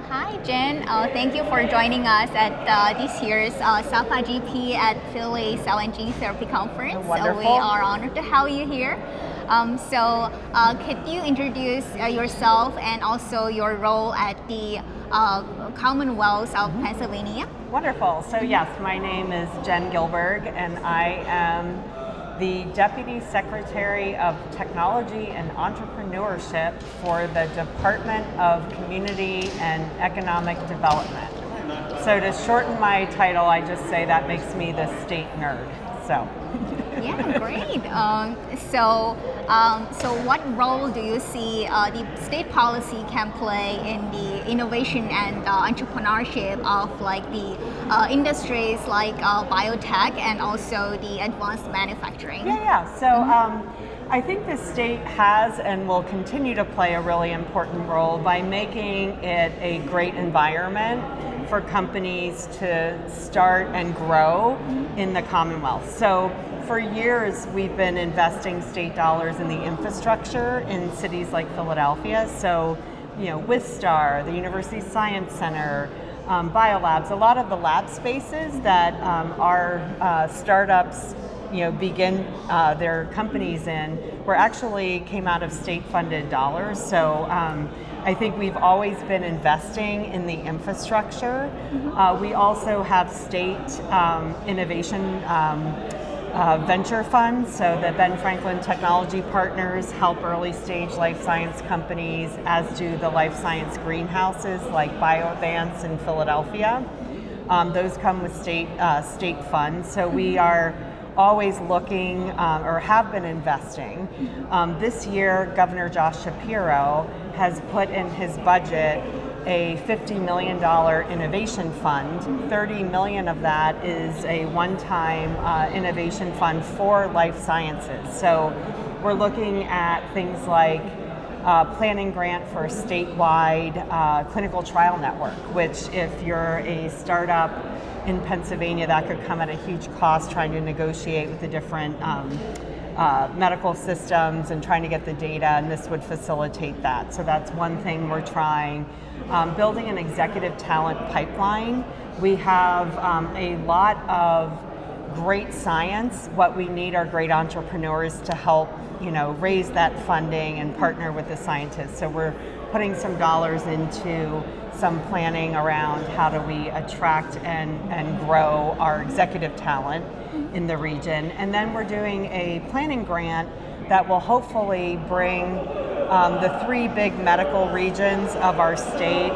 Hi, Jen. Thank you for joining us at this year's SAPA-GP at Philly Cell and Gene Therapy Conference. Wonderful. We are honored to have you here. Could you introduce yourself and also your role at the Commonwealth of Pennsylvania? Wonderful. So yes, my name is Jen Gilburg, and I am the Deputy Secretary of Technology and Entrepreneurship for the Department of Community and Economic Development. So to shorten my title, I just say that makes me the state nerd. So. Yeah, great. So what role do you see the state policy can play in the innovation and entrepreneurship of like the industries like biotech and also the advanced manufacturing? So I think the state has and will continue to play a really important role by making it a great environment for companies to start and grow in the Commonwealth. So for years, we've been investing state dollars in the infrastructure in cities like Philadelphia. So, Wistar, the University Science Center, biolabs, a lot of the lab spaces that our startups begin their companies in actually came out of state-funded dollars. So I think we've always been investing in the infrastructure. We also have state innovation venture funds. So the Ben Franklin Technology Partners help early stage life science companies, as do the life science greenhouses like BioAdvance in Philadelphia. Those come with state funds. So we are always looking or have been investing. This year, Governor Josh Shapiro has put in his budget a $50 million innovation fund. $30 million of that is a one-time innovation fund for life sciences. So we're looking at things like planning grant for a statewide clinical trial network, which if you're a startup in Pennsylvania, that could come at a huge cost trying to negotiate with the different medical systems and trying to get the data, and this would facilitate that. So that's one thing we're trying. Building an executive talent pipeline. We have a lot of great science. What we need are great entrepreneurs to help, raise that funding and partner with the scientists. So we're putting some dollars into some planning around how do we attract and grow our executive talent in the region. And then we're doing a planning grant that will hopefully bring the three big medical regions of our state.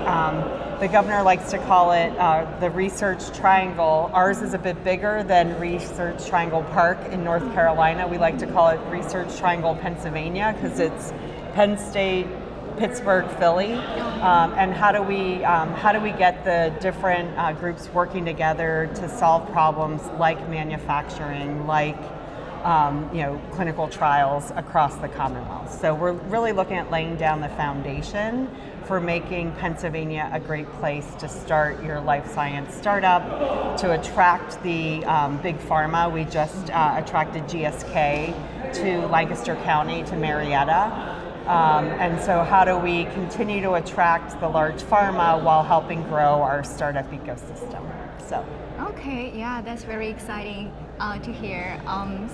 The governor likes to call it the Research Triangle. Ours is a bit bigger than Research Triangle Park in North Carolina. We like to call it Research Triangle Pennsylvania because it's Penn State, Pittsburgh, Philly, and how do we get the different groups working together to solve problems like manufacturing, like clinical trials across the Commonwealth. So we're really looking at laying down the foundation for making Pennsylvania a great place to start your life science startup, to attract the big pharma. We just attracted GSK to Lancaster County, to Marietta. And so how do we continue to attract the large pharma while helping grow our startup ecosystem? So. Okay, yeah, that's very exciting to hear.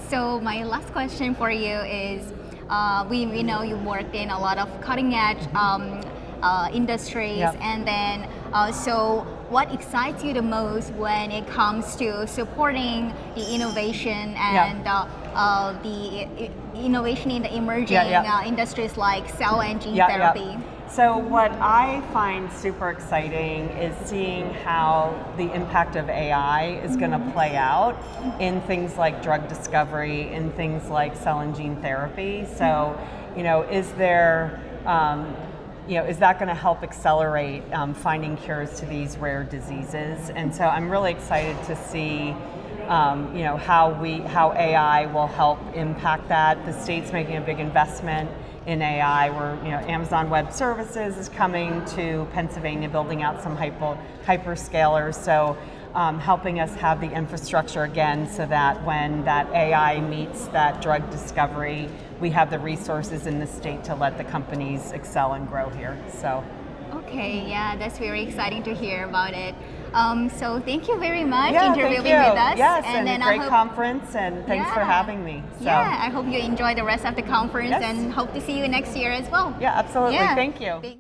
So my last question for you is, we know you worked in a lot of cutting edge industries, Yep. and then so what excites you the most when it comes to supporting the innovation and the innovation in the emerging industries like cell and gene therapy? So what I find super exciting is seeing how the impact of AI is going to play out in things like drug discovery, in things like cell and gene therapy. So, is there, is that going to help accelerate finding cures to these rare diseases? And so I'm really excited to see how AI will help impact that. The state's making a big investment in AI, where Amazon Web Services is coming to Pennsylvania, building out some hyperscalers. So helping us have the infrastructure again, so that when that AI meets that drug discovery, we have the resources in the state to let the companies excel and grow here. So. Okay, yeah, that's very exciting to hear about it. So thank you very much Yeah, interviewing thank you. with us. Yes, and then great I hope, conference, and thanks for Yeah. having me. So. Yeah, I hope you enjoy the rest of the conference Yes. and hope to see you next year as well. Yeah, absolutely. Yeah. Thank you.